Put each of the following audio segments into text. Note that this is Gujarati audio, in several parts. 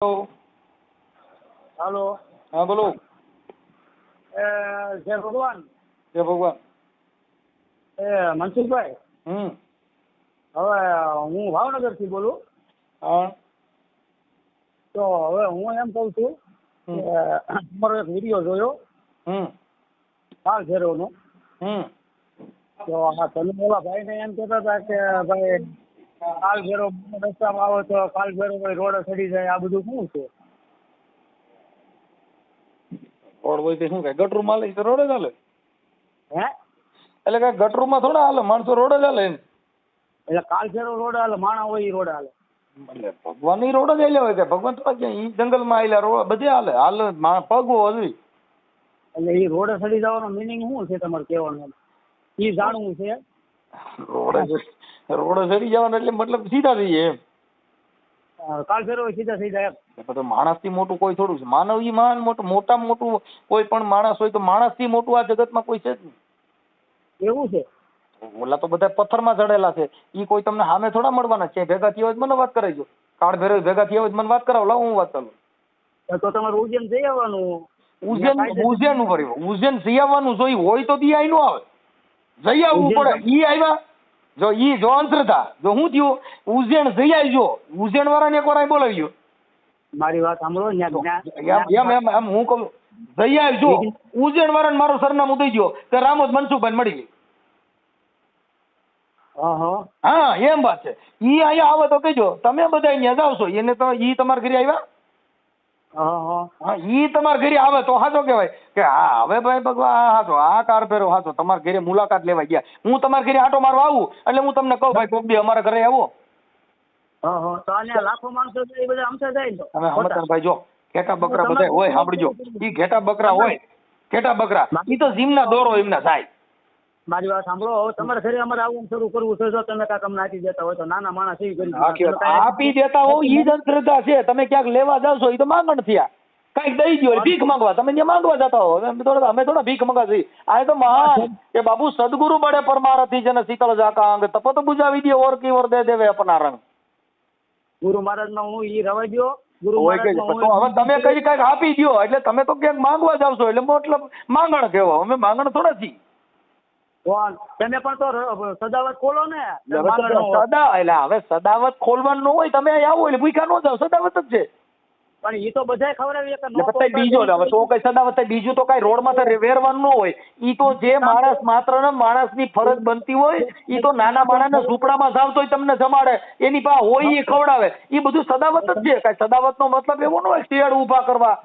હેલો. હાલો. હા બોલો. જય ભગવાન. જય ભગવાન. મનસુખભાઈ, હવે હું ભાવનગર થી બોલું. હા. તો હવે હું એમ કઉ છું કે તમારો એક વિડીયો જોયો કાલ ભેરવનો. તો આ તમે ઓલા ભાઈને એમ કહેતા હતા કે ભાઈ કાલ ભેરવ રસ્તામાં આવો તો કાલ ભેરવ રોડ ચડી જાય, આ બધું શું છે? રોડ હોય તે શું કઈ ગટરું માં હાલે તો રોડ જ હાલે. હે એટલે કઈ ગટરું માં થોડા હાલે, માણસો રોડ જ હાલે. એટલે કાલ ભેરવ રોડ હાલે, માણા હોય ઈ રોડ હાલે. એટલે ભગવાન ની રોડ જ હાલ્યા હોય કે ભગવાન થોડા ક્યાં ઈ જંગલ માં હાલ્યા રોડ બધે હાલે હાલે પગ હોવી. એટલે ઈ રોડ ચડી જવાનો મિનિંગ શું છે તમારે કહેવાનું? ઈ જાણવું છે. રોડ ચડી જવાનો એટલે મતલબ સીધા થઈ જાય એમ. કાલ ફેરવો સીધા થઈ જાય એમ. તો માણસ થી મોટું કોઈ થોડું છે? માનવ ઈ મહાન મોટું મોટામાં મોટું કોઈ પણ માણસ હોય તો માણસ થી મોટું આ જગતમાં કોઈ છે જ નહીં. એવું છે? ઓલા તો બધા પથ્થરમાં ચડેલા છે, ઈ કોઈ તમને સામે થોડા મળવાના છે. ભેગા થયા હોય મને વાત કરાવજો. કાળ ભેરવ ભેગા થયા હોય મને વાત કરાવો, લાવ હું વાત કરું. તો તમારે ઉજ્જૈન જઈ આવવાનું. ઉજ્જૈન ઉપર ઉજ્જૈન જઈ આવવાનું જોઈ હોય તો દી આઈ નો આવે, જઈ આવવું પડે. ઈ આવ્યા જો ઈ જો અંધશ્રદ્ધા જો હું થયું ઉજ્જૈન જઈ આવજો. ઉજ્જૈન વાળાને એક વાર અહીં બોલાવ્યો. મારી વાત સાંભળો. એમ હું કહું જઈ આવજો. ઉજ્જૈન વાળાને મારું સરનામું દઈ ગયો કે રામોદ મનસુખભાઈ મળી ગઈ. હા એમ વાત છે. ઈ અહીંયા આવે તો કહેજો તમે બધા અહીંયા જાવ છો એને તો ઈ તમારા ઘરે આવ્યા. હા ઈ તમારા ઘરે આવે તો હાચો કહેવાય કે હા હવે ભાઈ ભગવાન હાચો આ કાર ફેરો હાચો તમારા ઘરે મુલાકાત લેવા ગયા. હું તમારા ઘરે આટો મારવા આવું એટલે હું તમને કહું ભાઈ કોક દી અમારા ઘરે આવો. તો આને લાખો માણસો છે એ બધા આમસે જાય ને. તમે સમજતા ભાઈ જો ઘેટા બકરા બધા હોય સાંભળજો. ઈ ઘેટા બકરા હોય ઘેટા બકરા ઈ તો જીમના દોરો એમના થાય. મારી વાત સાંભળો. હવે તમારે ઘરે અમારે આવવાનું શરૂ કરવું છે. જો તમે કાંઈક અમને આપી દેતા હોય તો નાના માણસ એવી કરી આપી દેતા હો ઈ જ અંધશ્રદ્ધા છે. તમે ક્યાંક લેવા જાવ છો ઈ તો માંગણ થયા. કઈક દઈ દો ભીખ માંગવા તમે ત્યાં માંગવા જતા હો. અમે થોડા ભીખ માંગવા છીએ. આ તો મહાન કે બાબુ સદગુરુ બડે પરમારથી જન શીતળ જાકાંગ તપત બુજાવી દે ઓર કી ઓર દે દેવે અપના રંગ. ગુરુ મહારાજ માં હું ઈ રવા દો. ગુરુ હવે તમે કઈ કઈક આપી દો એટલે તમે તો ક્યાંક માંગવા જાવ છો એટલે મતલબ માંગણ કહેવો. અમે માંગણ થોડા છીએ. તમે પણ તો સદાવત ખોલો ને. સદા એટલે હવે સદાવત ખોલવાનું ન હોય તમે આવો એટલે ભૂખા ન જાવ સદાવત જ છે. પણ એ તો બધા ખવડાવી બીજો હવે તો કઈ સદાવત બીજું તો કઈ રોડ માં વેરવાનું ન હોય. ઈ તો જે માણસ માત્ર ને માણસ ની ફરજ બનતી હોય ઈ તો નાના માણસ ને ઝૂંપડામાં જાવ તો તમને જમાડે એની પાસે હોય એ ખવડાવે. એ બધું સદાવત જ છે. કઈ સદાવત નો મતલબ એવો ન હોય શેડ ઉભા કરવા.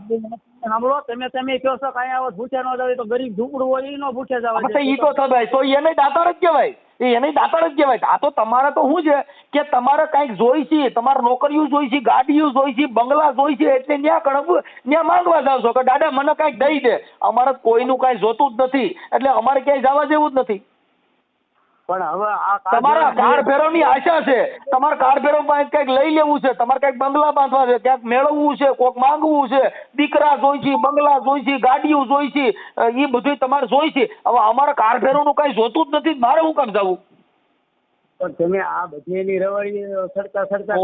સાંભળો તમે કહો છો કઈ આવો ભૂખ્યા ન જાવ તો ગરીબ ઝૂંપડું હોય એ નો ભૂખ્યા જવા. ઈ તો સદાય તો એને દાતાર જ કહેવાય. એને દાતાર જ કહેવાય. આ તો તમારે તો શું છે કે તમારે કઈક જોઈ છે, તમારે નોકરીઓ જોઈ છે, ગાડીઓ જોઈ છે, બંગલા જોઈ છે એટલે ત્યાં માંગવા જાવ છો કે દાદા મને કઈક દઈ દે. અમારે કોઈનું કઈ જોતું જ નથી એટલે અમારે ક્યાંય જવા જેવું જ નથી. પણ હવે આ તમારા કાર ફેરવની આશા છે. તમારે કાર ફેરવ પાસે કઈક લઈ લેવું છે, તમારે કઈક બંગલા બાંધવા છે, ક્યાંક મેળવવું છે, કોક માંગવું છે, દીકરા જોઈ છે, બંગલા જોઈ છે, ગાડીઓ જોઈ છે, એ બધું તમારે જોઈ છે. હવે અમારે કાર ફેરવનું કઈ જોતું જ નથી. મારે હું કામ જવું? પણ તમે આ બધી રવાડી સરતા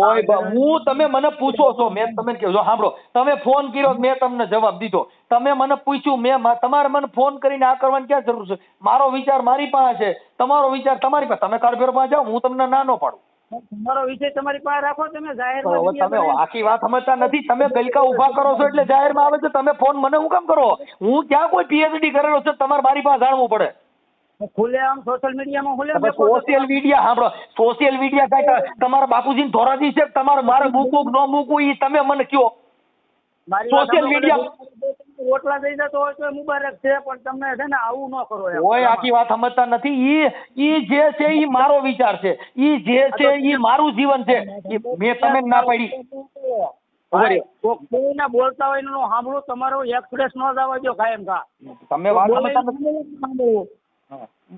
હું તમે મને પૂછો છો મેં તમે કહો સાંભળો તમે ફોન કર્યો મેં તમને જવાબ દીધો. તમે મને પૂછ્યું તમારે મને ફોન કરીને આ કરવાની ક્યાં જરૂર છે? મારો વિચાર મારી પાસે છે, તમારો વિચાર તમારી પાસે. તમે કારફેર પાસે જાઓ હું તમને ના ન પાડું. તમારો વિષય તમારી પાસે રાખો. તમે જાહેર તમે આખી વાત સમજતા નથી. તમે ગલકા ઉભા કરો છો એટલે જાહેરમાં આવે છે. તમે ફોન મને હું કામ કરો? હું ક્યાં કોઈ પીએચડી કરેલો છે તમારે મારી પાસે જાણવું પડે? ખુલે આમ સોશિયલ મીડિયામાં સોશિયલ મીડિયા સાંભળો. સોશિયલ મીડિયા કઈ તમારા બાપુજી ધોરાજી છે તમારે મારે મૂકવું ન મૂકવું એ તમે મને કયો. સોશિયલ મીડિયા ઓટલા દઈ જતો હોય તો મુબારક છે પણ તમને છે ને આવું ન કરો. કોઈ આખી વાત સમજતા નથી. ઈ જે છે ઈ મારો વિચાર છે. ઈ જે છે ઈ મારું જીવન છે. મેં તમે ના પાડી. બોલતા હોય એનું સાંભળો. તમારો એક્સપ્રેસ ન જવા દો કાયમ કા. તમે વાત સમજતા નથી.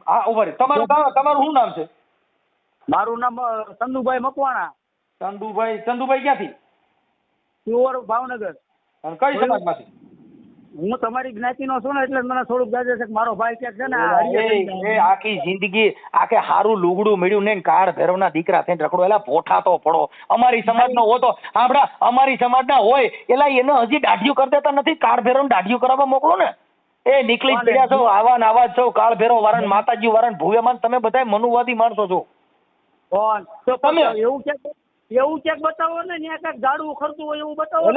હા ઉભા રહે. તમારું શું નામ છે? મારું નામ ચંદુભાઈ મકવાણા. ચંદુભાઈ ક્યાંથી? પ્યોર ભાવનગર. અને કઈ સમાજમાંથી? હું તમારી જ્ઞાતિનો છું ને એટલે મને થોડુંક જાજે છે કે મારો ભાઈ ક્યાંક છે ને એ આખી જિંદગી આખે હારું લુગડું મળ્યું ને કાળ ભેરવના દીકરા થઈને રખડો એલા ભોઠા તો પડો. અમારી સમાજનો હો તો આપડા અમારી સમાજના હોય એલા એને હજી દાઢિયું કરી દેતા નથી. કાળ ભેરવ દાઢિયું કરાવવા મોકલો ને. એ નીકળી જ પડ્યા છો આવા ને આવા જ છો. કાળ ભેરવ વાળા માતાજી વાળા ભૂવેમાન તમે બધા મનુવાદી માણસો છો. તો તમે એવું ક્યાંક બતાવો ને ત્યાં ક્યાંક ઝાડવું ખરતું હોય એવું બતાવો.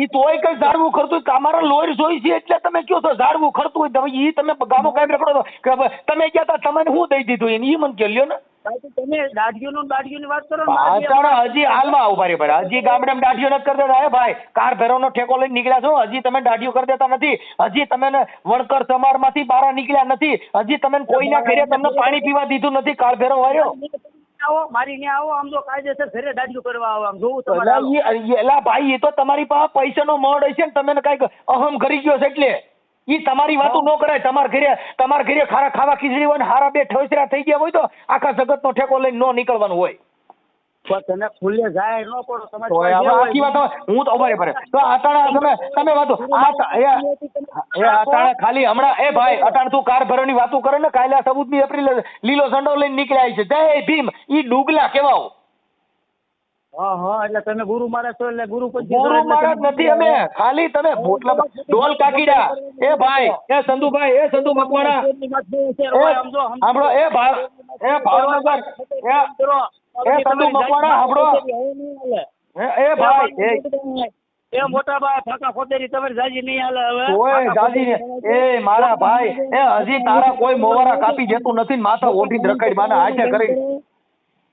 ઈ તોય કઈ ઝાડવું ખરતું તમારા લોહી જોઈ છે એટલે તમે કયો છો ઝાડવું ખરતું હોય. તમે ઈ તમે ગામો કાંઈ રખડો છો તમે ગયા તા તમને હું દઈ દીધું એને ઈ મને કહી લ્યો ને. તમે દાઢીઓની વાત કરો હજી હાલમાં ઉભા રે હજી ગામડે દાઢીઓ નથી કરી દેતા. ભાઈ કાર ભેરવનો ઠેકો લઈને નીકળ્યા છો હજી તમે દાઢીઓ કરી દેતા નથી. હજી તમે વણકર સમારમાંથી બહાર નીકળ્યા નથી. હજી તમે કોઈના ઘરે તમને પાણી પીવા દીધું નથી. કાર ભેરવ આવ્યો આવો મારી ને આવો આમ તો કાયદેસર ઘરે દાઢીઓ કરવા આવો આમ જોવું તમારે. એલા ભાઈ એ તો તમારી પાસે પૈસાનો મળ હશે ને તમે કઈક અહમ કરી ગયો છે એટલે ઈ તમારી વાતો ન કરાય. તમારા ઘરે ખારા ખાવા ખીચડી હોય ને હારા બે ઠોસરા થઈ ગયા હોય તો આખા જગતનો ઠેકો લઈને ન નીકળવાનું હોય. તમે ખુલ્લે જાય ન પડો તમારી આખી વાત હું તો ઉભા રે તો અટાણા તમે વાતો એ અટાણા ખાલી હમણાં એ ભાઈ અટાણ તું કાર ભરવાની વાતો કરે ને કાલે 14મી એપ્રિલ લીલો ઝંડો લઈને નીકળ્યા છે. જય ભીમ ઈ ડુગલા કેવાઓ. એટલે તમે ગુરુ મહારાજ છો એટલે ગુરુ મહારાજ નથી અમે ખાલી તમે ડોલ કાકીડા. એ ભાઈ એ સંધુભાઈ એ સંધુ મકવાણા સાંભળો એ ભાવનગર એ સંધુ મકવાણા સાંભળો એ ભાઈ એ મોટા ભાઈ ફાકા ખોતેરી તમારી જાજી નહીં હાલે હવે. ઓય જાજી એ મારા ભાઈ એ હજી તારા કોઈ મોવારા કાપી દેતું નથી. માથા ઓઢી રખાઈ માના હાથે કરી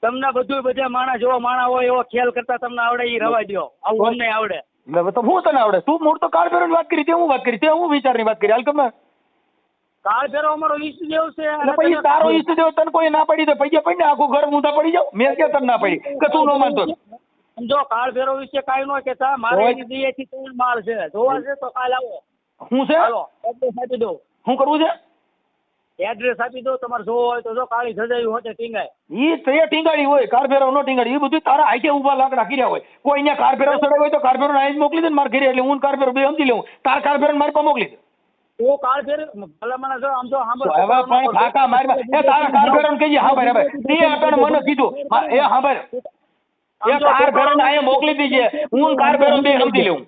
તમને બધું બધા માણસ જેવો માણા હોય એવો ખ્યાલ કરતા તમને આવડે ઈ રવા દો. આવું અમને આવડે તો હું તને આવડે. તું મૂળ તો કાળ ભેરવની વાત કરી તે હું વાત કરી તે હું વિચારની વાત કરી હાલ તમે. કાળ ભેરવ અમારો ઈષ્ટદેવ છે પછી તારો ઈષ્ટદેવ તને કોઈ ના પડી તો પૈસા પડી ને આખું ઘર ઊંધા પડી જાવ. મેં ક્યાં તને ના પડી કે તું ન માનતો. સમજો કાળ ભેરવ વિશે કાઈ ન કહેતા મારે એની દયાથી ત્રણ માળ છે જોવા છે તો કાલ આવો. હું છે હાલો એડ્રેસ આપી દો. શું કરવું છે એડ્રેસ આપી દો તમારે જોવો હોય તો જો કાળી ધજાવી હોતે ટીંગાય. ઈ તે ટીંગાડી હોય કાર ભેરવ નો ટીંગાડી એ બધું તારા હાથે ઉભા લાકડા કર્યા હોય. કોઈ અહીંયા કાર ભેરવ ચડાવ્યો હોય તો કાર ભેરવ આઈ મોકલી દે ને મારા ઘરે એટલે હું કાર ભેરવ બે સમજી લઉં. તાર કાર ભેરવ મારી પાસે મોકલી દે. તો કાળ ભેરવ ભલે મને જો આમ જો હવે પણ ફાકા મારી એ તારા કાર ભેરવ ને કહીએ હા ભાઈ હવે તે અટણ મને કીધું એ હા ભાઈ એ કાર ભેરવ ને અહીંયા મોકલી દીજે હું કાર ભેરવ બે સમજી લઉં.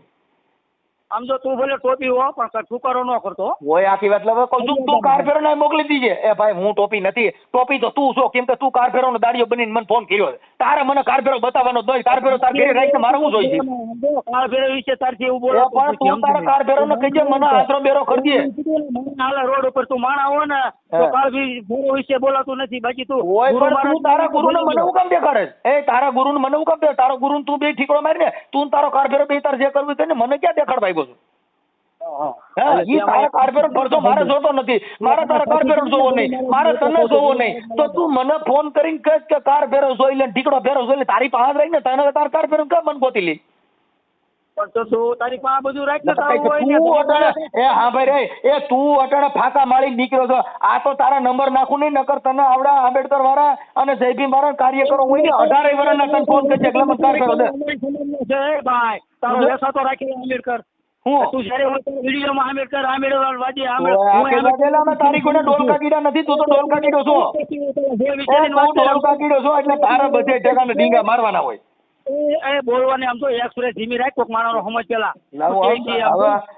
આમ જો તું ભલે ટોપી હો પણ છુકારો ન કરતો હોય આખી વાત લવે કહું તું કાર ભેરવ ને મોકલી દીજે. એ ભાઈ હું ટોપી નથી. ટોપી તો તું છો કેમ કે તું કાર ભેરવ નો દાડિયો બનીને મને ફોન કર્યો. તારે મને કાર ભેરવ બતાવવાનો દોય. કાર ભેરવ તાર ઘરે રાખીને મારે શું જોઈ છે કાર ભેરવ વિશે તારથી એવું બોલો પણ તું તારા કાર ભેરવ ને કહીજે મને આશરો બેરો કરી દે. હાલા રોડ ઉપર તું માણા હો ને તો કાર ભેરવ વિશે બોલાતું નથી. બાકી તું હોય પણ તું તારા ગુરુ ને મને હું કામ દેખાડે. એ તારા ગુરુ ને મને હું કામ દે. તારો ગુરુ તું બે ઠીકડો મારી ને તું તારો કાર ભેરવ બે તાર જે કરવું છે ને મને ક્યાં દેખાડવા આવ્યો છું. તારા કાર ભેરવ ભરતો મારે જોતો નથી. મારે તારા કાર ભેરવ જોવો નહીં. મારે તને જોવો નહીં. તો તું મને ફોન કરીને કહે કે કાર ભેરવ જોઈ લે ઠીકડો ભેરવ જોઈ લે. તારી પાસે રહી ને તને તાર કાર ભેરવ કેમ મન ગોતી લે. તો તું તારી પાસે બધું રાખી એ હા ભાઈ રે એ તું અટાણે ફાંકા મારી નીકળ્યો છો. આ તો તારા નંબર નાખું નહીં નકર તને આવડા આંબેડકર વાળા અને જયભીમ વાળા કાર્યકરો હોય ને 18 વર્ષના તને ફોન કરજે એટલે મને કાર કરો દે. ભાઈ તારો વેસા તો રાખી આંબેડકર તું જયારે વિડીયોમાં આંબેડકર વાદી તારી કોઈ ડોલકા કીડા નથી. તું તો ડોલકા કીડો છો. ડોલકા કીડો છો એટલે તારા બધે ઠેકાને ડીંગા મારવાના હોય. એ બોલવાની આમ તો એક્સપ્રેસ ધીમી રાખ કોક માણસનો સમજ પેલા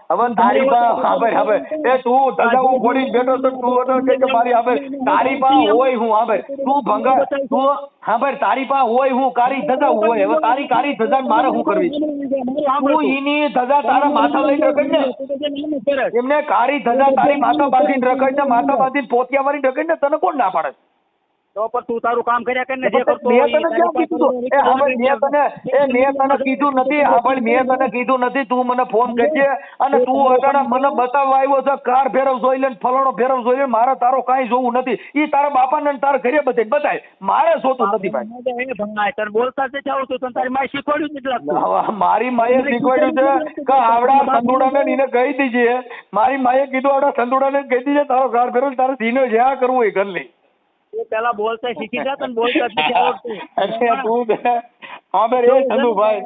હવે તારી પાસે હવે એ તું ધજાવું ઘોડી બેઠો તો તું કે મારી હવે તારી પાસે હોય હું હવે તું ભંગા તું હા તારી પાસે હોય હું કારી ધજા હોય. હવે તારી કારી ધજા મારે શું કરવી. તું ઈની ધજા તારા માથા લઈને રખડ ને એમને કારી ધજા તારી માથા બાંધીને રખડ ને માથા બાંધીને પોતિયા વાળી રખડ ને તને કોણ ના પાડે. તો પણ તું તારું કામ કર્યા કરીને જે કરતો મેં તને કેમ કીધું મેં તને કીધું નથી. મેં તને કીધું નથી. તું મને ફોન કરજે અને તું અટાણા મને બતાવવા આવ્યો છે કાર ભેરવ જોઈ લે ફલાણો ભેરવ જોઈ લે. મારે તારો કાંઈ જોવું નથી. ઈ તારા બાપાને તારા ઘરે બધે બતાય મારે જોતું નથી ભાઈ. તને બોલતા જ નથી આવતું. તને તારી માએ શીખવાડ્યું નથી. મારી માએ શીખવાડ્યું છે કે આવડા સંદુડાને એને કહી દીજે. મારી માએ કીધું આવડા સંદુડાને કહી દીજે તારો કાર ભેરવ તારે ધીનો જ્યાં કરવું એ કરી લે. પેલા બોલતા શીખી જા તને બોલતા નથી આવડતું. તું હા ભાઈ એ સંધુભાઈ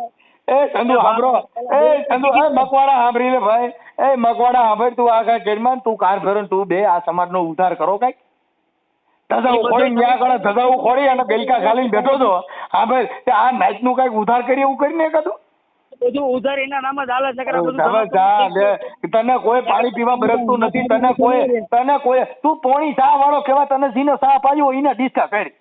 એ ચંદુ સાંભળો, એ ચંદુ, એ મકવાણા સાંભળી લે ભાઈ, એ મકવાણા સાંભળ, તું આ કઈ કેરમાં તું કાર ફેરો ને તું બે આ સમાજનો ઉદ્ધાર કરો કઈક. ધજાવું ખોડી ન્યા આગળ ધજાવું ખોડી અને ગલકા ખાલી બેઠો છો. હા ભાઈ, આ નાચ નું કઈક ઉધાર કરી એવું કરીને કદું બધું ઉધાર એના નામ જ હાલે છે કે તને કોઈ પાણી પીવા બરકતું નથી, તને કોઈ તું પોણી ચા વાળો કેવા, તને જીને ચા પાયો એને ડિસ્કા કરી.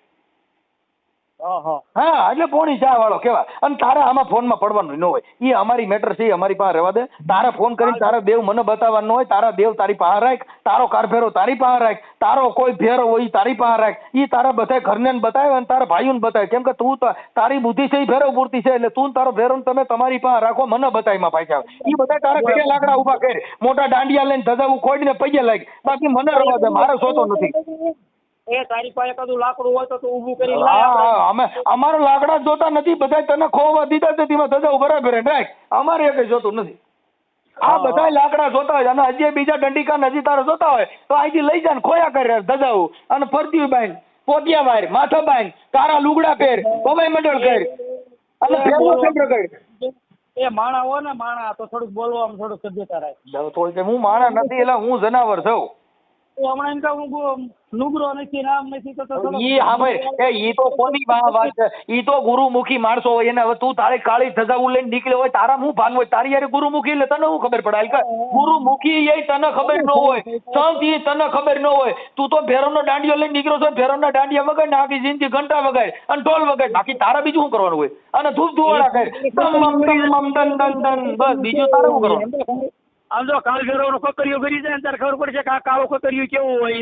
હા, એટલે પોણી ચા વાળો કેવા. અને તારે આમાં ફોન માં પડવાનું ન હોય, એ અમારી મેટર છે, અમારી પાસે રહેવા દે. તારે ફોન કરીને તારા દેવ મને બતાવવાનો હોય, તારા દેવ તારી પાસે રાખ, તારો કાર ફેરો તારી પાસે રાખ, તારો કોઈ ફેરો હોય તારી પાસે રાખ. એ તારા બધા ઘરને બતાવે અને તારા ભાઈઓને બતાવે, કેમ કે તું તારી બુદ્ધિ છે એ ફેરો પૂરતી છે, એટલે તું તારો ફેરો તમે તમારી પાસે રાખો, મને બતાવીમાં પાછા એ બધા તારા ઘરે લાકડા ઉભા કરી, મોટા દાંડિયા લઈને ધજાવું ખોડીને પૈયે લાગી. બાકી મને રવા દે, મારે સોતો નથી. એ તારી પાસે કદું લાકડું હોય તો તું ઊભું કરી લે. અમે અમારો લાકડા જોતા નથી, બધા તને ખોવા દીધા છે તેમાં ધજાવું બરાબર રાખ, અમારે કઈ જોતું નથી. આ બધા લાકડા જોતા હોય અને હજી બીજા દંડિકા હજી તારે જોતા હોય તો અહીંથી લઈ જાય ને ખોયા કરે ધજાવું અને ફરતી બાંધ, પોતિયા વાર, માથા બાંધ, કાળા લુગડા પહેર, પવાઈ મંડળ કર અને ફેરવો કેન્દ્ર કર. એ માણા હો ને માણા તો થોડુંક બોલવામાં થોડુંક સભ્યતા રાખ. હું માણા નથી, એટલે હું જનાવર છું. હમણાં એમ કહું લુગડો નથી, નામ નથી તો ઈ હા ભાઈ, ઈ તો કોની વાત છે, ઈ તો ગુરુમુખી માણસો હોય એને. હવે તું તારી કાળી ધજાવું લઈને નીકળ્યો હોય, તારા હું ભાન હોય, તારી યાર ગુરુમુખી એટલે તને શું ખબર પડે? ગુરુમુખી એ તને ખબર ન હોય, સંત એ તને ખબર ન હોય. તું તો ભેરવનો દાંડિયો લઈને નીકળ્યો છો, ભેરવના દાંડિયા વગાડ ને આખી જિંદગી ઘંટા વગાડ અને ઢોલ વગાડ, બાકી તારા બીજું શું કરવાનું હોય? અને ધૂપ ધુવાડા કર, બસ બીજું તારે શું કરવાનું? આમ જો કાળ ફેરવનો કકરીઓ કરી જાય ત્યારે ખબર પડશે કે આ કાળો કકરીઓ કેવું હોય.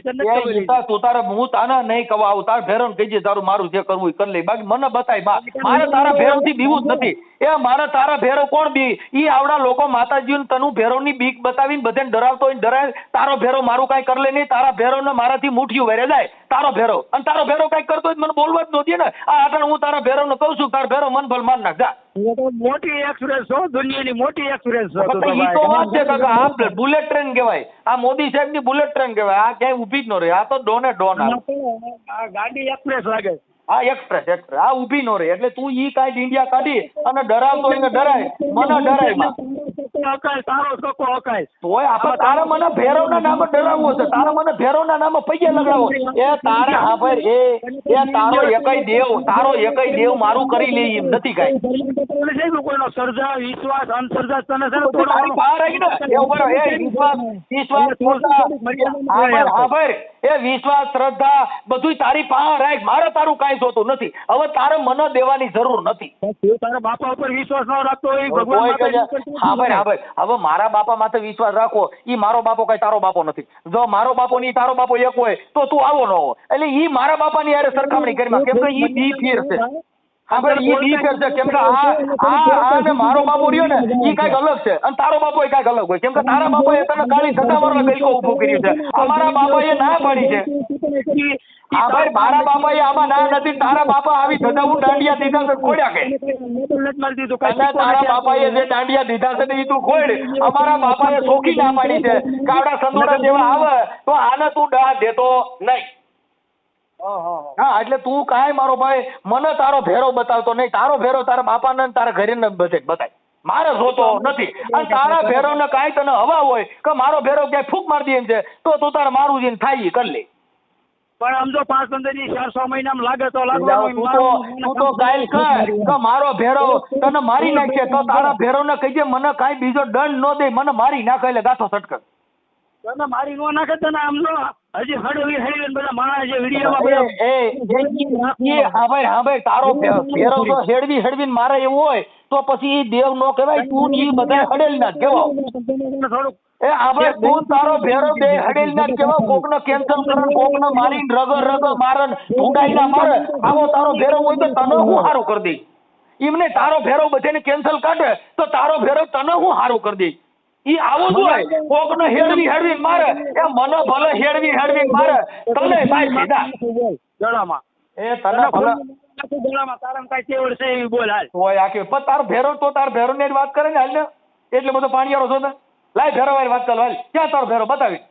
તું તારે હું તારા નહીં કવા આવું, તાર ભેરવ કહીજે તારું મારું જે કરવું એ કરી લે, બાકી મને બતાય. મારે તારા ભેરવ થી બીવું જ નથી. એ મારે તારા ભેરવ કોણ બી? ઈ આવડા લોકો માતાજી તનું ભેરવ ની બીક બતાવીને બધાને ડરાવતો હોય ડરાય. તારો ભેરવ મારું કઈ કરી લે નહીં, તારા ભેરવ ને મારાથી મુઠ્ઠીઓ વેરે જાય તારો ભેરવ, અને તારો ભેરવ કઈક કરતો હોય મને બોલવા જ નહોતી ને. આ આટણ હું તારા ભેરવ ને કઉ છું, તાર ભેરવ મન ભલ માર નાખ જા. મોટી એક્સપ્રેસ છો, દુનિયાની મોટી એક્સપ્રેસ છો. બુલેટ ટ્રેન કહેવાય, આ મોદી સાહેબ ની બુલેટ ટ્રેન કહેવાય. આ ક્યાંય ઉભી જ ન રહે, આ તો ડોને ડોન. આ ગાડી એક્સપ્રેસ લાગે. હા, એક્સપ્રેસ આ ઉભી નો રહે. એટલે તું ઈ કાંઈ ઇન્ડિયા કાઢી અને ડરાવતો એને ડરાય, મને ડરાય માં તારો છોકરો હકાય તોય આપણે તારે મને ભેરવના નામે ડરાવવો છે, તારે મને ભેરવના નામે પૈયા લગાડવો. એ તારે હા ભાઈ, એ તારો એકય દેવ મારું કરી લે એમ નથી કાંઈ. કોઈનો સર્જા વિશ્વાસ અંધશ્રદ્ધા તને છે ને તારી બહાર આવી ને એ ઉપર એ વિશ્વાસ હા ભાઈ, એ વિશ્વાસ શ્રદ્ધા બધું તારી પાસે રાખ, મારે તારું કાંઈ જોતું નથી. હવે તારે મને દેવાની જરૂર નથી. તારા બાપા ઉપર વિશ્વાસ ન રાખતો હોય ભગવાન. હા ભાઈ, હવે મારા બાપા માથે વિશ્વાસ રાખો, ઈ મારો બાપો કઈ તારો બાપો નથી. જો મારો બાપો ની તારો બાપો એક હોય તો તું આવો ન હો. એટલે ઈ મારા બાપા ની યારે સરખામણી કરી, કેમ કે ઈ બી ફેર છે. હા ભાઈ, ઈ બી ફેર છે, કેમ કે આ ને મારો બાપો રહ્યો ને ઈ કઈક અલગ છે અને તારો બાપો કઈક અલગ હોય. કેમ કે તારા બાપા એ તને કાળી સત્તાવર નો ગલકો ઉભો કર્યું છે, અમારા બાપા એ ના પાડી છે. હા ભાઈ, મારા બાપા એ આમાં ના નથી. તારા બાપા આવી ધજાવું દાંડિયા દીધા છે ખોડ્યા કે તારા બાપા એ જે દાંડિયા દીધા છે એ તું ખોડ. અમારા બાપા એ ચોખી ના પાડી છે, કાવડા સંદોડા જેવા આવે તો આને તું ડાહ દેતો નહીં. હા, એટલે તું કાંઈ મારો ભાઈ મને તારો ભેરો બતાવતો નહીં. તારો ભેરો તારા બાપા ને તારા ઘરે ને બધે બતાય, મારે જોતો નથી. અને તારા ભેરો ને કાંઈ તને હવા હોય કે મારો ભેરો ક્યાંય ફૂંક મારી દે એમ છે તો તું તારે મારું જઈને થાય કરી લે. પણ આમ જો 5-15 ની 4-6 મહિનામાં લાગે તો તું તો કાલ કે મારો ભેરો તને મારી નાખશે તો તારા ભેરો ને કહીજે મને કાંઈ બીજો દંડ ન દે, મને મારી નાખે એટલે ગાંઠો સટકે. તને મારી નો નાખે તને આમ જો હજી હળવી બધા માણસ જે વિડીયોમાં હા ભાઈ, તારો ભેરો તો હેડવીને મારે એવું હોય તો પછી એ દેવ નો કહેવાય, તું ઈ બધા હડેલ ના કેવાય. થોડુંક આપણે તું તારો ભેરો બે હડેલ ના કેવાય, કોક ને કેન્સલ કરે, કોક ને મારીને રગ મારે ઢુંડાઈ ના મારે. આવો તારો ભેરો હોય તો તને હું સારું કરી દઈ. એમને તારો ભેરો બધાને કેન્સલ કાઢે તો તારો ભેરો તને હું સારું કરી દઈ. ઈ આવું જ હોય, કોક ને હેડવી મારે, એ મને ભલે હેડવી મારે, તને ભાઈ સીધા જડામાં એ તને ભલે જડામાં તારા કઈ તેવડ છે એવી બોલ હાલ હોય આખી. પણ તારો ભેરો તો તાર ભેરો ને વાત કરે ને હાલ ને, એટલે બધો પાણીયારો છો ને. લાય ભેરો વાળી વાત ચાલો હાલ, ક્યાં તારો ભેરો બતાવી.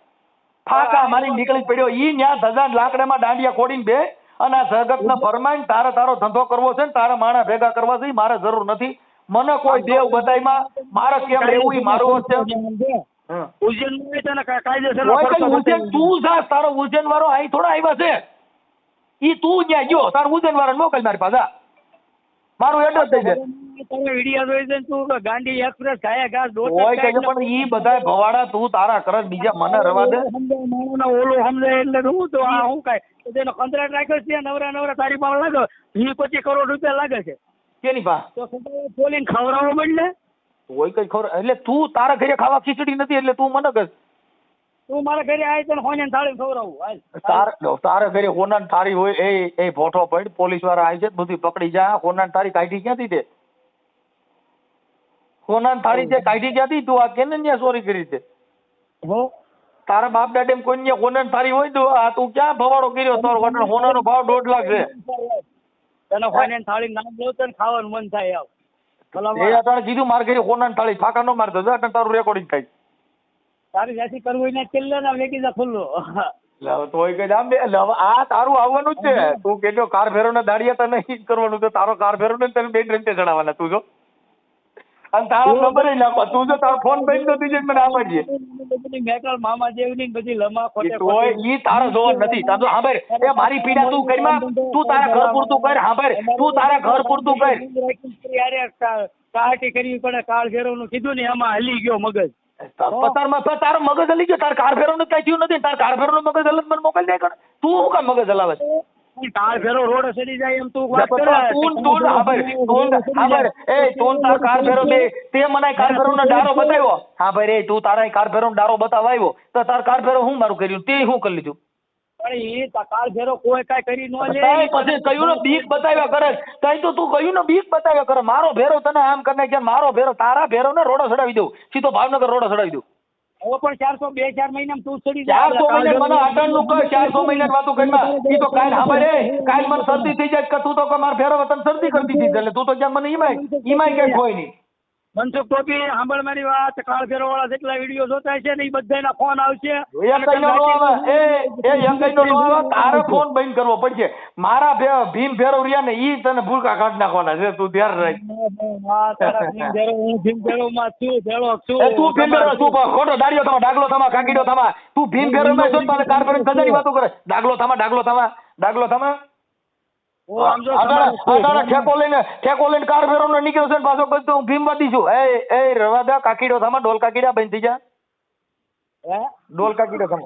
ફાકા મારી નીકળી પડ્યો. ઈ ન્યા ધજા લાકડામાં દાંડિયા ખોડીને બે અને આ જગત ને ફરમાઈને તારો ધંધો કરવો છે ને તારા માણા ભેગા કરવા છે, મારે જરૂર નથી. મને કોઈ દેવ બધાયમાં મારે કેમ રહેવું ઈ મારું છે. ઉજ્જૈન માં તને કાયદેસર ઉજ્જૈન તું જા, તારો ઉજ્જૈન વાળો અહીં થોડા આવ્યા છે. ઈ તું ત્યાં ગયો, તારો ઉજ્જૈન વાળાને મોકલ મારી પાસે. મારું એડ્રેસ થઈ જાય. તમે વિડિયો જોઈ છે તું ગાંધી એક્સપ્રેસ ગાયા ઘાસ હોય કે પણ ઈ બધાય ભવાડા તું તારા કરસ, બીજા મને રવા દે. ઓલો સમજે એટલે હું તો આ હું કાંઈ તેનો કોન્ટ્રાક્ટ રાખ્યો છે નવરા તારી પાસે લાગે 20-25 કરોડ રૂપિયા લાગે છે. કેની પા તો બોલીને ખવડાવવા બદલે હોય કઈ ખબર. એટલે તું તારા ઘરે ખાવા ખીચડી નથી એટલે તું મને કર. તું મારા ઘરે આવી તને હોને થાળી ખવડાવું. તારા ઘરે હોનાની થાળી હોય એ ફોટો પડ, પોલીસ વાળા આવી છે બધી પકડી જા. હોનાની થાળી કાઢી ક્યાંથી તે? હોનાની થાળી તે કાઢી ક્યાંથી? તું આ કેને ન્યા ચોરી કરી છે? તારા બાપ દાડે કોઈ ન્યા હોનાની થાળી હોય તો આ તું ક્યાં ભવાડો કર્યો? તારો હોનાનો ભાવ 2.5 લાખ છે. તને હોનાની થાળી નામ લો તો ખાવાનું મન થાય. એ અટાણે કીધું મારે ઘરે હોનાની થાળી ફાકા નો મારતો જા, તારું રેકોર્ડિંગ થાય. તારી જાતિ કરવું એને ચલ્લે ના વેકી જા ખુલ્લો. તોય કઈ આમ આ તારું આવવાનું જ છે. તું કેજો કાર ફેરો ને દાડિયા તો નહીં કરવાનું, તો તારો કાર ફેરો ને તને 2 રંતે ચડાવવાના તું જો. અને તારો નંબર નાખો તું જો, તારો ફોન બંધ તો દીજે મને આપજે. મેટલ મામા જેવની બધી લમા ખોટે તોય ઈ તારો જોર નથી. તારો સાંભળ, એ મારી પીડા તું કરીમાં, તું તારા ઘર પૂરતું કર. સાંભળ, તું તારા ઘર પૂરતું કર. યાર કાટી કરી પણ કાર ફેરો નું કીધું ને એમાં હલી ગયો મગજ. તારો મગજ હલી ગયો. તાર કાર ફેરો નું કઈ થયું નથી. તાર કાર ફેરો નું મગજ હલત મને મોકલી દે. તું શું કામ મગજ હલાવે? કાર ફેરો રોડ ચડી જાય એમ તું વાત કરે. તું તાર કાર ફેરો દે તે મને કાર ફેરો નો ડારો બતાવ્યો. હા ભાઈ રે, તું તારા કાર ફેરો નો ડારો બતાવવા આવ્યો તો તાર કાર ફેરો હું મારું કર્યું તે શું કરી લીધું? કાર ફેરો કોઈ કઈ કરી ન લે. પછી કયું ને બીક બતાવ્યા કરે. કઈ તો તું કયું ને બીક બતાવ્યા કરે. મારો ભેરો તને આમ કરીને કે મારો ભેરો, તારા ભેરો ને રોડો ચડાવી દઉં. સીધો ભાવનગર રોડો ચડાવી દઉં. હવે પણ 400 2-4 મહિના તું ચડી 400 મહિના મને આટણ નું કર. 400 મહિના વાતો કરી. ઈ તો કાલ સાંભળે, કાલ મને શરદી થઈ જાય કે તું તો મારા ભેરો તને શરદી કરતી હતી એટલે તું તો ક્યાં મને ઈમાય કઈ હોય નહીં. મનસુખ ટોપી સાંભળ મારી વાત. કાળ ફેરો વાળા જેટલા વિડીયો જોતા છે ને એ બધાના ફોન આવશે. તારે ફોન બંધ કરવો પડશે. મારા ભીમ ફેરો રહ્યા ને ઈ તને ભૂલકા કાઢ નાખવાના છે. તું ધ્યાન રાખ. હું ભીમ ફેરો માં છું. તું ભીમ ફેરો તું ખોટો દાડિયો થવા, ડાગલો થવા, કાકીડો થવા. તું ભીમ ફેરો માં છો તારે કાર ફેરો સજાની વાતો કરે. ડાગલો થવા. ઠેકો લઈને કાર ફેરો ને નીકળ્યો છે પાછો કઈ હું ભીમવાદી છું. એ રવા દે કાકીડો થા, ડોલ કાકીડા બંધ થઈ જા. ડોલ કાકીડો થા.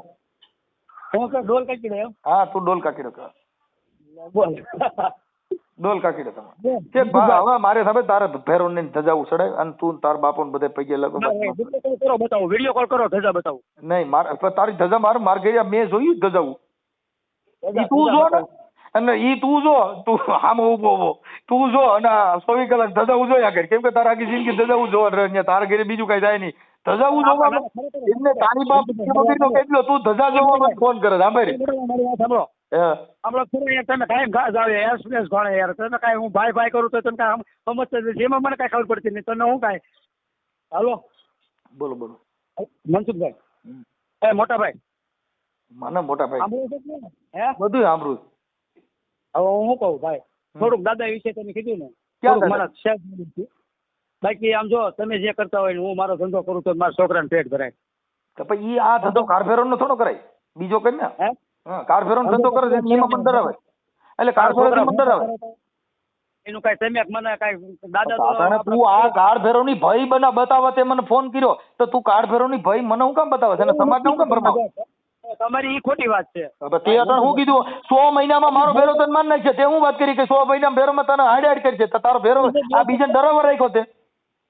ડોલ કાકીડો એમ? હા, તું ડોલ કાકીડો કર. બોલ ડોલ કાકીડો થા. કે હવે મારે સાહેબ તારે ફેરો ને ધજાવું ચડાય અને તું તાર બાપો ને બધે પૈયે લગો. બતાવો, વિડીયો કોલ કરો, ધજા બતાવો. નહીં મારે તારી ધજા માર ગયા મેં જોયું ધજાવું. તું જો ને અને ઈ તું જો, તું આમ ઉભો તું જો અને 24 કલાક ધજાવું જોયા કર. કેમ કે તારા આખી જિંદગી ધજાવું જોવા. તારા ઘરે બીજું કઈ જાય નહીં. ધજાવું જોવા એટલે તારી બાપ કેટલો તું ધજા જોવા ફોન કરે. સાંભળ તમે કાયમ ઘાસ આવે એક્સપ્રેસ ભણે યાર. તમે કાંઈ હું ભાઈ કરું તો તમે કાંઈ સમજતા નથી. એમાં મને કાંઈ ખબર પડતી નહીં. તને હું કાંઈ. હાલો બોલો મનસુખભાઈ. મોટા ભાઈ. મને મોટા ભાઈ હે બધું સાંભળું. હવે હું શું કહું ભાઈ, થોડુંક દાદા વિશે તમે કીધું ને મારા શેર. બાકી આમ જો તમે જે કરતા હોય હું મારો ધંધો કરું તો મારા છોકરાને પેટ ભરાય. તો પછી આ ધંધો કારફેરો નો થોડો કરાય, બીજો કરી ને. કારફેરો નો ધંધો કરે છે એમાં મંદર આવે એટલે કારફેરો મંદર આવે એનું કઈ તમે મને કઈ દાદા તું આ કારફેરો ની ભય બતાવવા તે મને ફોન કર્યો તો તું કારફેરો ની ભય મને હું કામ બતાવે છે સમાજ ને હું કામ ભરમાવે? તમારી ઈ ખોટી વાત છે. તે અત્યારે હું કીધું 100 મહિનામાં મારો ભેરો તને માન નાખશે. તે હું વાત કરી કે 100 મહિનામાં ભેરોમાં તને હાડ કરી છે. તારો ભેરો આ બીજાને ડરાવવા રાખ્યો તે.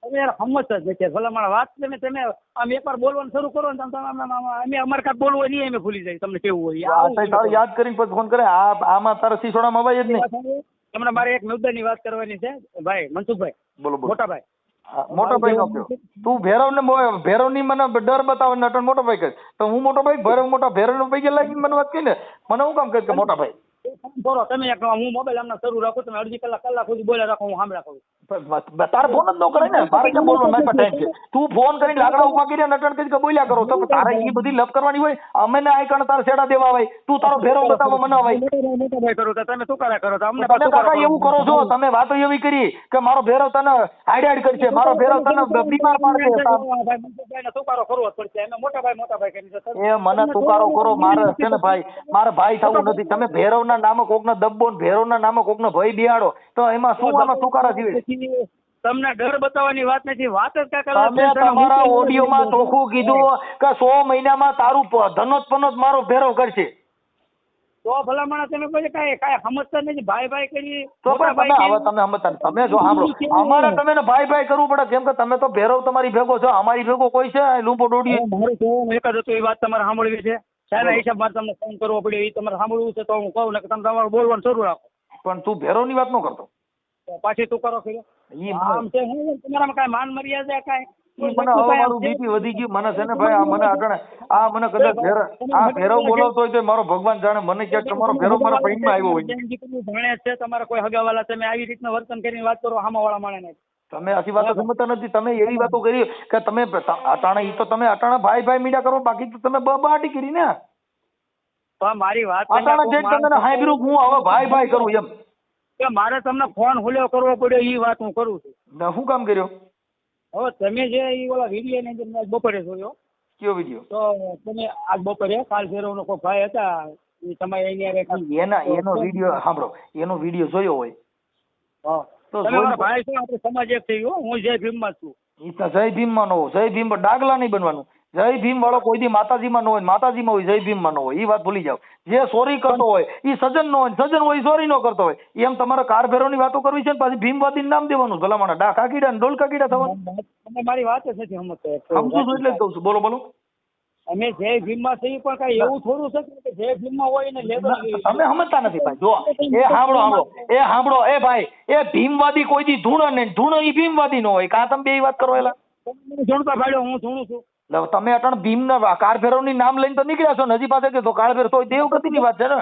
યાર સમજતા જ નથી ભલા મારા વાત. તમે આમ એકવાર બોલવાનું શરૂ કરો ને અમે અમારે કાંઈ બોલવું નહીં અમે ભૂલી જાય. તમને કેવું હોય યાદ કરીને પછી ફોન કરે. આમાં તારા સિસોડામાં અવાય જ નહીં. તમને મારે એક મુદ્દાની વાત કરવાની છે ભાઈ મનસુખભાઈ. બોલો મોટા ભાઈ. મોટો ભાઈ નો તું ભેરવ ની મને ડર બતાવે નટન મોટો ભાઈ કહે તો હું મોટો ભાઈ મોટા ભેરવ નો પૈકી લાગીને મને વાત કરી ને મને હું કામ કહે કે મોટા ભાઈ બોલો તમે હું મોબાઈલ હમણાં શરૂ રાખું. તમે અડધી કલાક સુધી બોલ્યા રાખો હું સાંભળ્યા કરું. તારે ફોન જ ન કરે ને, મારે કેમ બોલવાનું, મારી પાસે ટાઈમ છે. તું ફોન કરીને લાકડા ઉભા કરી નટણ કરી બોલ્યા કરો તો તારે એ બધી લપ કરવાની હોય. અમે ને આઈ કણ તારે છેડા દેવા હોય, તું તારો ભેરો બતાવો મને હોય. તમે શું કરે કરો અમને તમે કાકા એવું કરો છો, તમે વાતો એવી કરી કે મારો ભેરો તને હાઈડ કરશે, મારો ભેરો તને બીમાર પાડશે. એ મને તુકારો કરો, મારે છે ને ભાઈ, મારે ભાઈ થવું નથી. તમે ભેરવના નામે કોકનો દબ્બો ને ભેરવના નામે કોકનો ભય બિહાડો તો એમાં શું આમાં તુકારા જીવે. તમને ડર બતાવવાની વાત નથી, વાત જ તમે તમારા ઓડિયોમાં ચોખ્ખું કીધું કે 100 મહિનામાં તારું ધનોત પનોત મારો ભેરો કરશે. તો ભલામણ તમે કોઈ કાંઈ સમજતા નથી, ભાઈ ભાઈ કરી તો પણ તમે હવે તમે સમજતા નથી. તમે જો સાંભળો, અમારે તમે ને ભાઈ ભાઈ કરવું પડે, કેમ કે તમે તો ભેરવ તમારી ભેગો છો, અમારી ભેગો કોઈ છે લૂંપો ડોડિયો. મારું તો એક જ હતું, એ વાત તમારે સાંભળવી છે. શાના હિસાબમાં તમને ફોન કરવો પડ્યો એ તમારે સાંભળવું છે તો હું કહું ને કે તમે તમારું બોલવાનું શરૂ રાખો. પણ તું ભેરોની વાત ન કરતો, પાછી તું કરો કર્યો આમ છે. હું તમારામાં કાંઈ માન મર્યાદા કાંઈ મને હવે મારું બીપી વધી ગયું. મને છે ને ભાઈ આ મને અટણે આ મને કદાચ આ ભેરવ બોલાવતો હોય તો મારો ભગવાન જાણે, મને ક્યાંક તમારો ભેરવ મારા પૈણમાં આવ્યો હોય. ભણે છે તમારા કોઈ હગાવાલા, તમે આવી રીતના વર્તન કરીને વાત કરો સામાવાળા માણસને. તમે આખી વાતો સમજતા નથી. તમે એવી વાતો કરી કે તમે અટાણા ઈ તો તમે અટાણા ભાઈ ભાઈ મીડિયા કરો, બાકી તો તમે બાટી કરી ને. તો મારી વાત અટાણા જે તમે હાઈબ્રુક હું હવે ભાઈ ભાઈ કરું એમ કે મારે તમને ફોન હુલ્યો કરવો પડ્યો એ વાત હું કરું છું. શું કામ કર્યો? હવે તમે જે એ ઓલા વિડીયો ની અંદર બપોરે જોયો. કયો વિડીયો? તો તમે આજ બપોરે કાલ ફેરવનો કોઈ ભાઈ હતા એ તમારે એનો વિડીયો સાંભળો, એનો વિડીયો જોયો હોય તો ભાઈ શું આપણે સમાજ એક થઈ ગયો. હું જય ભીમમાં છું. જય ભીમમાં ન હોય, જય ભીમ ડાગલા નહીં બનવાનું. જય ભીમ વાળો કોઈ દી માતાજીમાં ન હોય, માતાજીમાં હોય, જય ભીમમાં ન હોય. એ વાત ભૂલી જાવ. જે સોરી કરતો હોય એ સજન નો હોય, સજન હોય સોરી નો કરતો હોય. એમ તમારે કાર ભેરો ની વાતો કરવી છે ને પાછી ભીમવાદી નામ દેવાનું ભલામણ ડા કાકીડા ને ડોલ કાકીડા થવાનું. મારી વાત જ નથી સમજતો. સમજુ છું એટલે જ કહું છું. બોલો બોલો. અમે જય ભીમમાં છીએ પણ કઈ એવું થોડું છે કે જય ભીમમાં હોય ને લેબર. તમે સમજતા નથી ભાઈ. જો એ સાંભળો એ ભાઈ, એ ભીમવાદી કોઈ દી ધૂણ ને ધૂણ એ ભીમવાદી નો હોય. કાં તમે બે વાત કરો એલા ધૂણતા ભાડ્યો હું ધૂણું છું. તમે અટણ ભીમ ના કાળભેરવ ની નામ લઈને તો નીકળ્યા છો ને, હજી પાસે કે તો કાળભેર તો દેવગતિ ની વાત છે ને.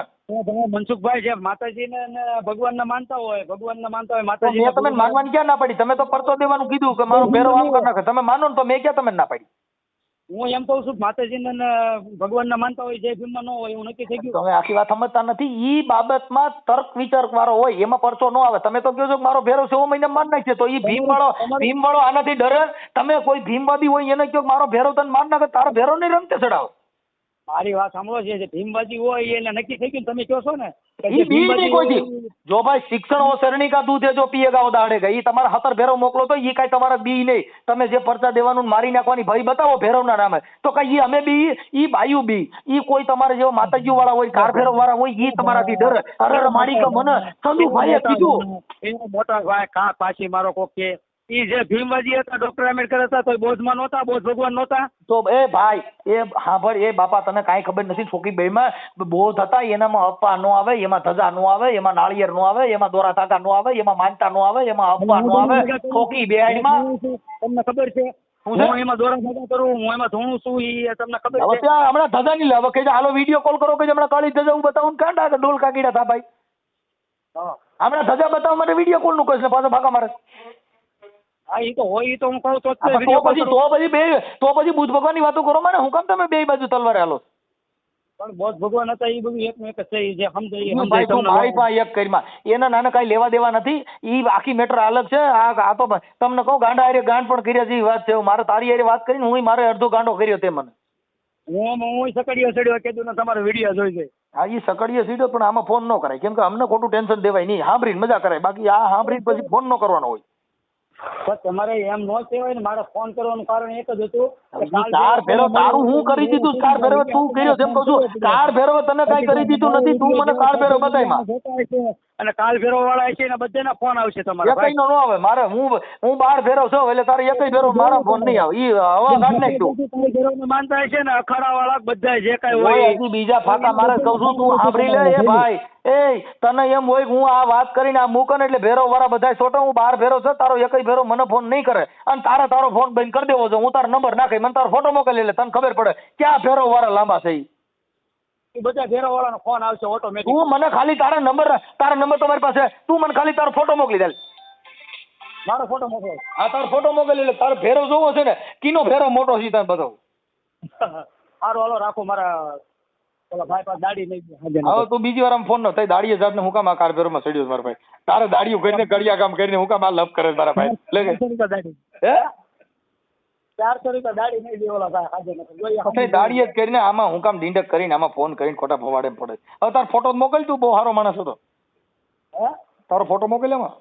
મનસુખભાઈ જે માતાજી ને ભગવાન ને માનતા હોય માતાજી તમે માનવાની ક્યાં ના પાડી? તમે તો પરચો દેવાનું કીધું કે મારો ભેરો આમ કરી નાખે. તમે માનો ને તો મેં ક્યાં તમે ના પાડી? હું એમ કહું છું માતાજી ને ભગવાન ને માનતા હોય, જય ભીમમાં ન હોય એવું નક્કી થઈ ગયું. તમે આખી વાત સમજતા નથી. ઈ બાબતમાં તર્ક વિચાર વાળો હોય એમાં પરચો ન આવે. તમે તો કહો છો કે મારો ભેરો 100 મહિના માન નાખશે તો ઈ ભીમ વાળો આનાથી ડરે? તમે કોઈ ભીમવાદી હોય એને કહો મારો ભેરો તને માન નાખે, તારો ભેરો નહીં રમતે ચડાવો. મારી વાત સાંભળો, જે ભીમવાદી હોય એને નક્કી થઈ ગયું. તમે કહો છો ને જો ભાઈ શિક્ષણ ઓ શરણી કા દૂધ જો પીએગા ઓ દાડેગા. ઈ તમારા હતર ભેરો મોકલો તો ઈ કઈ તમારા બી નહીં. તમે જે પરચા દેવાનું મારી નાખવાની ભાઈ બતાવો ભેરવના નામે તો કઈ અમે બી ઈ બાયુ બી ઈ કોઈ તમારે જેવો માતાજી વાળા હોય, કાર ભેરવ વાળા હોય ઈ તમારાથી ડર. અરે મારી કે મને સંદુભાઈએ કીધું એનો મોટા ભાઈ કા પાછી મારો કોક કે ઈ જે ભીમવાદી હતા, ડોક્ટર આંબેડકર હતા, તો બોધમાં નહોતા, બોધ ભગવાન નહોતા. તો એ ભાઈ એ સાંભળ, એ બાપા તને કાંઈ ખબર નથી. છોકરી બેમાં બોધ હતા, એનામાં અપા નો આવે, એમાં ધજા નો આવે, એમાં નાળિયેર નો આવે, એમાં દોરા ધાગા નો આવે, એમાં માનતા નો આવે, એમાં અપા નો આવે. છોકરી બેહાડીમાં તમને ખબર છે હું એમાં દોરા ધાગા કરું, હું એમાં ધોણું છું, ઈ તમને ખબર છે? ત્યાં હમણાં ધજા નહીં લાવે કે હાલો વિડીયો કોલ કરો કે હમણાં કાળી ધજા હું બતાવું કાંડા કે ડોલ કાકીડા થા ભાઈ. હમણાં ધજા બતાવવા માટે વિડીયો કોલ નું કહીશ ને પાછો ભાગા મારે. હા ઈ તો હોય, ઈ તો હું કહું તો પછી બુદ્ધ ભગવાન ની વાતો કરો મને. હું કામ તમે બે બાજુ તલવારે હાલો? પણ બૌદ્ધ ભગવાન હતા એ બધું એક એક છે, જે સમજાય મારી પાસે એક કરીમાં એના નાના કઈ લેવા દેવા નથી. ઈ આખી મેટર અલગ છે. આ તો તમને કહું ગાંડા હારે ગાંડ પણ કર્યા જેવી વાત છે. મારે તારી હારે વાત કરીને હું મારે અડધો ગાંડો કર્યો તે મને. હું સકડીયો સડ્યો કીધું ને તમારો વિડીયો જોઈ ગઈ. હા ઈ સકડીયો સીડ્યો પણ આમાં ફોન ન કરાય, કેમ કે અમને ખોટું ટેન્શન દેવાય નહીં. સાંભળીને મજા કરાય, બાકી આ સાંભળીને પછી ફોન ન કરવાનો હોય. તમારે એમ ન કહેવાય ને. મારે ફોન કરવાનું કારણ એક જ હતું કાર ભેરો તારું હું કરી દીધું. કાર ભેરો તું કર્યો જેમ કહું છું. કાર ભેરો તને કઈ કરી દીધું નથી. તું મને કાર ભેરો બતાય અને કાલ ભેરો વાળા છે ને બધાના ફોન આવશે તમારા. એકઈ નો ન આવે મારે. હું 12 ભેરો છું એટલે તારે એકઈ ભેરો મારા ફોન નહીં આવે. ઈ હવા કાઢ નાખ તું. કાલ ભેરો ને માનતા છે ને અખાડા વાળા બધા જે કઈ હોય હજી બીજા ફાકા મારે કહું છું. તું સાંભળી લે એ ભાઈ. એ તને એમ હોય હું આ વાત કરીને આ મૂકન એટલે ભેરો વાળા બધા છોટો. હું 12 ભેરો છે, તારો એકઈ ભેરો મને ફોન નહીં કરે અને તારો ફોન બંધ કરી દેવો છે. હું તારો નંબર નાખી મને તારો ફોટો મોકલી એટલે તને ખબર પડે ક્યાં ભેરો વાળા લાંબા છે. બધા ભેરો વાળાનો ફોન આવશે ઓટોમેટિક. તું મને ખાલી તારા નંબર તમારી પાસે, તું મને ખાલી તારો ફોટો મોકલી દે. મારો ફોટો મોકલો. હા તારો ફોટો મોકલી એટલે તારો ફેરો જોવો છે ને કીનો ફેરો મોટો છે તને બતાવું. સારું હાલો રાખો મારા પેલા ભાઈ પાસે દાઢી નહીં. હવે તું બીજી વાર આમ ફોન નો થઈ દાડીએ જાત ને હું કામ આ કાર ફેરો માં ચડ્યો મારા ભાઈ. તારે દાડીઓ કરીને કડિયા કામ કરીને હું કામ આ લપ કરે મારા ભાઈ. લે 400 રૂપિયા દાઢી. હે 400 રૂપિયા દાઢી નહીં દે ઓલા ભાઈ હાજર નથી જોઈએ. દાડીએ જ કરીને આમાં હું કામ ડીંડક કરીને આમાં ફોન કરીને ખોટા ફવાડે પડે. હવે તારો ફોટો મોકલ તું બહુ સારો માણસ હતો. હે તારો ફોટો મોકલ એમાં.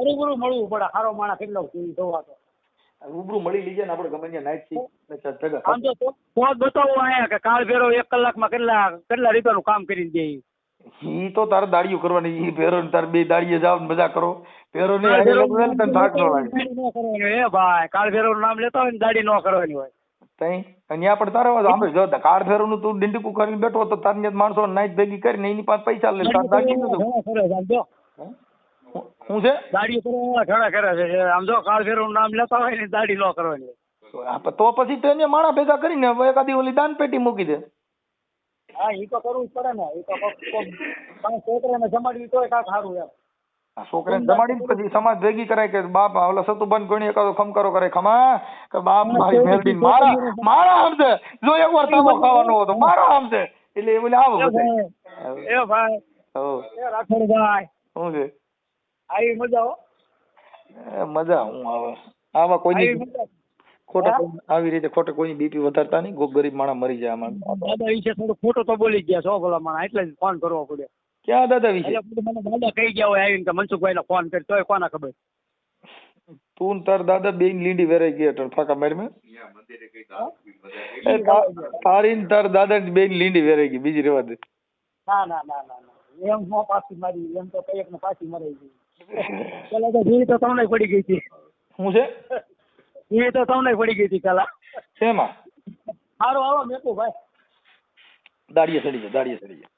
રૂબરૂ મળવું પડે સારો માણસ કેટલો જોવા તો. રૂબરૂ મળી લીજે ને આપણે ગમે ત્યાં નાઈટ થી. આમ તો બતાવો અહીંયા કે કાળ ફેરો 1 કલાકમાં કેટલા રૂપિયાનું કામ કરી દે. ઈ તો તારે દાડીઓ કરવાની ઈ ફેરો ને તારે બે દાડીએ જાવ ને મજા કરો. ફેરો ને તને થાક ન લાગે. એ ભાઈ કાળ ફેરો નું નામ લેતા હોય ને દાડી ન કરવાની હોય. તઈ અને ત્યાં પણ તારે આપણે જો કાળ ફેરો નું તું ડીંડકું કરીને બેઠો તો તાર માણસો નાઈટ ભેગી કરીને એની પાસે પૈસા લે તાર દાડી નું શું છે દાડી કરવા ઘણા કરે છે. આમ જો કાળ ફેરો નું નામ લેતા હોય ને દાડી ન કરવાની હોય. તો પછી તેને માણા ભેગા કરીને એકાદી ઓલી દાન પેટી મૂકી દે. હા એ તો કરવું જ પડે ને. એ તો છોકરાને જમાડવી તોય કાંક સારું એમ. છોકરાને જમાડીને પછી સમાજ ભેગી કરાય કે બાપ ઓલા સતુભાઈ કોણી એકાદો ખમકારો કરે ખમા કે બાપ મારી મેલડી મારા સમજે જો એક વાર તાબો ખાવાનો હતો મારા સમજે એટલે એ બોલે આવો એ ભાઈ એ રાઠોડભાઈ શું છે આવી મજા હો. મજા હું આવે આમાં કોઈની ખોટા આવી રીતે ખોટે કોઈની બીપી વધારતા નહીં. કોક ગરીબ માણસ મરી જાય આમાં. દાદા વિશે થોડું ખોટું તો બોલી ગયા છો ભલા માણસ એટલે જ ફોન કરવો પડ્યો. ક્યાં દાદા વિશે મને દાદા કહી ગયા હોય આવીને કે મનસુખભાઈ ને ફોન કરી તોય કોના ખબર. તું તાર દાદા બેન લીંડી વેરાઈ ગયા ફાકા મારી તારી તાર દાદા બેન લીંડી વેરાઈ ગઈ બીજી રેવા દે. ના ના ના ના એમ નો પાછી મારી એમ તો કઈ એક ને પાછી મરાઈ ગઈ. પેલા તો જીવી તો તમને પડી ગઈ હતી. શું છે જીવી તો તમને પડી ગઈ હતી પેલા. શેમાં સારું હાલો મેકું ભાઈ. દાડીએ ચડી જાય દાડીએ ચડી જાય.